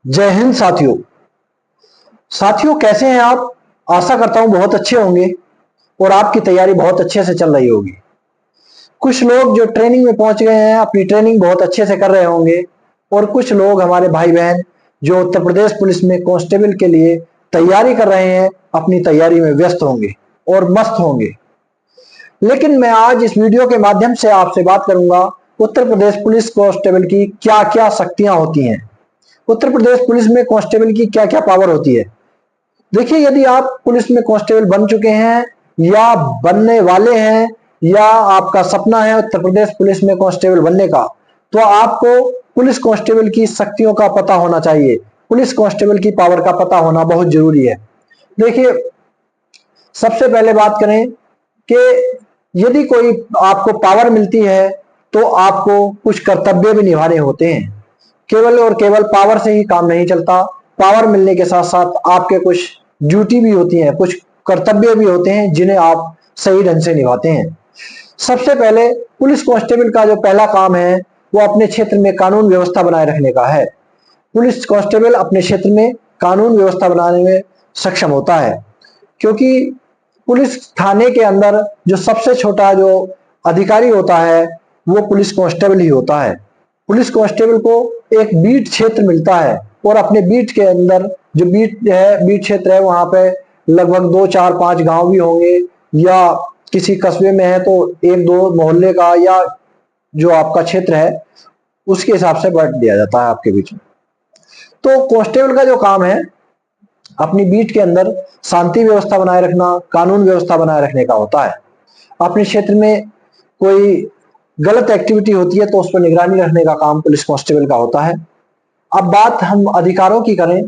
जय हिंद साथियों। कैसे हैं आप? आशा करता हूं बहुत अच्छे होंगे और आपकी तैयारी बहुत अच्छे से चल रही होगी। कुछ लोग जो ट्रेनिंग में पहुंच गए हैं अपनी ट्रेनिंग बहुत अच्छे से कर रहे होंगे और कुछ लोग हमारे भाई बहन जो उत्तर प्रदेश पुलिस में कांस्टेबल के लिए तैयारी कर रहे हैं अपनी तैयारी में व्यस्त होंगे और मस्त होंगे। लेकिन मैं आज इस वीडियो के माध्यम से आपसे बात करूंगा उत्तर प्रदेश पुलिस कांस्टेबल की क्या क्या शक्तियां होती हैं, उत्तर प्रदेश पुलिस में कांस्टेबल की क्या क्या पावर होती है। देखिए, यदि आप पुलिस में कांस्टेबल बन चुके हैं या बनने वाले हैं या आपका सपना है उत्तर प्रदेश पुलिस में कांस्टेबल बनने का, तो आपको पुलिस कांस्टेबल की शक्तियों का पता होना चाहिए। पुलिस कांस्टेबल की पावर का पता होना बहुत जरूरी है। देखिए, सबसे पहले बात करें कि यदि कोई आपको पावर मिलती है तो आपको कुछ कर्तव्य भी निभाने होते हैं। केवल और केवल पावर से ही काम नहीं चलता। पावर मिलने के साथ साथ आपके कुछ ड्यूटी भी होती है, कुछ कर्तव्य भी होते हैं जिन्हें आप सही ढंग से निभाते हैं। सबसे पहले पुलिस कांस्टेबल का जो पहला काम है वो अपने क्षेत्र में कानून व्यवस्था बनाए रखने का है। पुलिस कांस्टेबल अपने क्षेत्र में कानून व्यवस्था बनाने में सक्षम होता है, क्योंकि पुलिस थाने के अंदर जो सबसे छोटा जो अधिकारी होता है वो पुलिस कांस्टेबल ही होता है। पुलिस कांस्टेबल को एक बीट क्षेत्र मिलता है और अपने बीट के अंदर जो बीट क्षेत्र है वहां पे लगभग 2 4 5 गांव भी होंगे या किसी कस्बे में है तो 1 2 मोहल्ले का या जो आपका क्षेत्र है उसके हिसाब से बांट दिया जाता है आपके बीच में। तो कांस्टेबल का जो काम है अपनी बीट के अंदर शांति व्यवस्था बनाए रखना, कानून व्यवस्था बनाए रखने का होता है। अपने क्षेत्र में कोई गलत एक्टिविटी होती है तो उस पर निगरानी रखने का काम पुलिस कांस्टेबल का होता है। अब बात हम अधिकारों की करें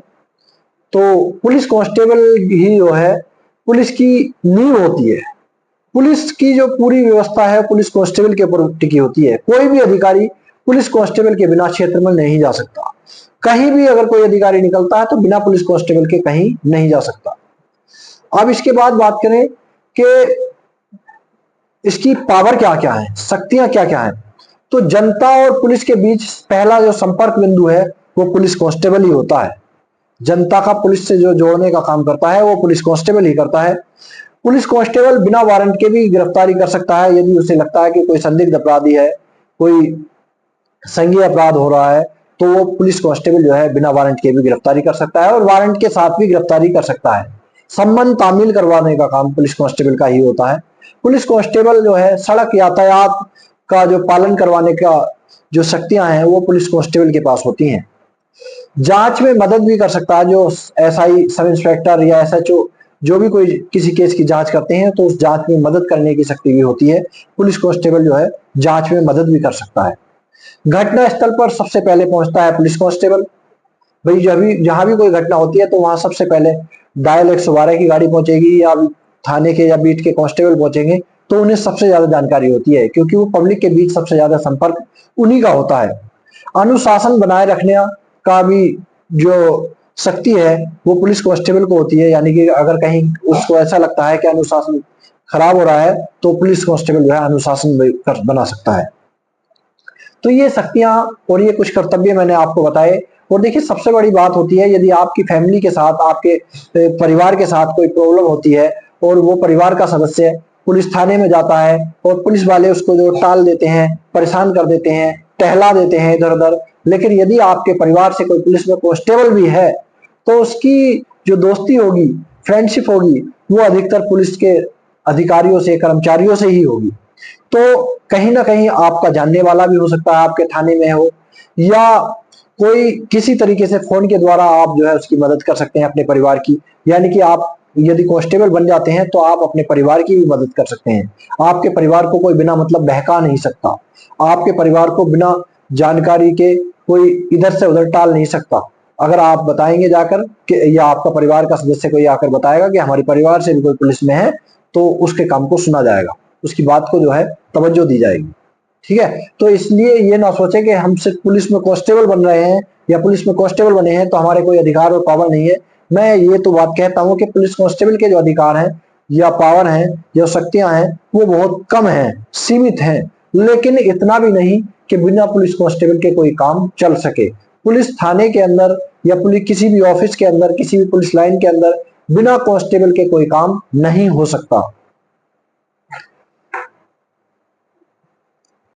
तो पुलिस कांस्टेबल ही जो है पुलिस की नींव होती है। पुलिस की जो पूरी व्यवस्था है पुलिस कांस्टेबल के ऊपर टिकी होती है। कोई भी अधिकारी पुलिस कांस्टेबल के बिना क्षेत्र में नहीं जा सकता। कहीं भी अगर कोई अधिकारी निकलता है तो बिना पुलिस कांस्टेबल के कहीं नहीं जा सकता। अब इसके बाद बात करें कि इसकी पावर क्या क्या है, शक्तियां क्या क्या है। तो जनता और पुलिस के बीच पहला जो संपर्क बिंदु है वो पुलिस कांस्टेबल ही होता है। जनता का पुलिस से जो जोड़ने का काम करता है वो पुलिस कांस्टेबल ही करता है। पुलिस कांस्टेबल बिना वारंट के भी गिरफ्तारी कर सकता है। यदि उसे लगता है कि कोई संदिग्ध अपराधी है, कोई संज्ञेय अपराध हो रहा है, तो वो पुलिस कांस्टेबल जो है बिना वारंट के भी गिरफ्तारी कर सकता है और वारंट के साथ भी गिरफ्तारी कर सकता है। संबंध तामील करवाने का काम पुलिस कांस्टेबल का ही होता है। पुलिस कांस्टेबल जो है सड़क यातायात का जो पालन करवाने का जो शक्तियां हैं वो पुलिस कांस्टेबल के पास होती हैं। जांच में मदद भी कर सकता है। जो एसआई, सब इंस्पेक्टर या एसएचओ जो भी कोई किसी केस की जांच करते हैं तो उस जांच में मदद करने की शक्ति भी होती है। पुलिस कांस्टेबल जो है जांच में मदद भी कर सकता है। घटना स्थल पर सबसे पहले पहुंचता है पुलिस कांस्टेबल। भाई जहां भी कोई घटना होती है तो वहां सबसे पहले डायल 112 की गाड़ी पहुंचेगी या थाने के या बीट के कांस्टेबल पहुंचेंगे तो उन्हें सबसे ज्यादा जानकारी होती है, क्योंकि वो पब्लिक के बीच सबसे ज्यादा संपर्क उन्हीं का होता है। अनुशासन बनाए रखने का भी जो शक्ति है वो पुलिस कांस्टेबल को होती है। यानी कि अगर कहीं उसको ऐसा लगता है कि अनुशासन खराब हो रहा है तो पुलिस कांस्टेबल जो है अनुशासन बना सकता है। तो ये शक्तियां और ये कुछ कर्तव्य मैंने आपको बताए। और देखिए, सबसे बड़ी बात होती है यदि आपकी फैमिली के साथ, आपके परिवार के साथ कोई प्रॉब्लम होती है और वो परिवार का सदस्य पुलिस थाने में जाता है और पुलिस वाले उसको जो टाल देते हैं, परेशान कर देते हैं, टहला देते हैं इधर उधर, लेकिन यदि आपके परिवार से कोई पुलिस में कांस्टेबल भी है तो उसकी जो दोस्ती होगी, फ्रेंडशिप होगी, वो अधिकतर पुलिस के अधिकारियों से, कर्मचारियों से ही होगी। तो कहीं ना कहीं आपका जानने वाला भी हो सकता है आपके थाने में हो, या कोई किसी तरीके से फोन के द्वारा आप जो है उसकी मदद कर सकते हैं अपने परिवार की। यानी कि आप यदि कांस्टेबल बन जाते हैं तो आप अपने परिवार की भी मदद कर सकते हैं। आपके परिवार को कोई बिना मतलब बहका नहीं सकता। आपके परिवार को बिना जानकारी के कोई इधर से उधर टाल नहीं सकता। अगर आप बताएंगे जाकर कि, या आपका परिवार का सदस्य कोई आकर बताएगा कि हमारे परिवार से भी कोई पुलिस में है, तो उसके काम को सुना जाएगा, उसकी बात को जो है तवज्जो दी जाएगी। ठीक है, तो इसलिए ये ना सोचे कि हम सिर्फ पुलिस में कांस्टेबल बन रहे हैं या पुलिस में कांस्टेबल बने हैं तो हमारे कोई अधिकार और पावर नहीं है। मैं ये तो बात कहता हूं कि पुलिस कांस्टेबल के जो अधिकार हैं या पावर हैं, जो शक्तियां हैं, वो बहुत कम हैं, सीमित हैं, लेकिन इतना भी नहीं कि बिना पुलिस कांस्टेबल के कोई काम चल सके। पुलिस थाने के अंदर या पुलिस किसी भी ऑफिस के अंदर, किसी भी पुलिस लाइन के अंदर बिना कांस्टेबल के कोई काम नहीं हो सकता।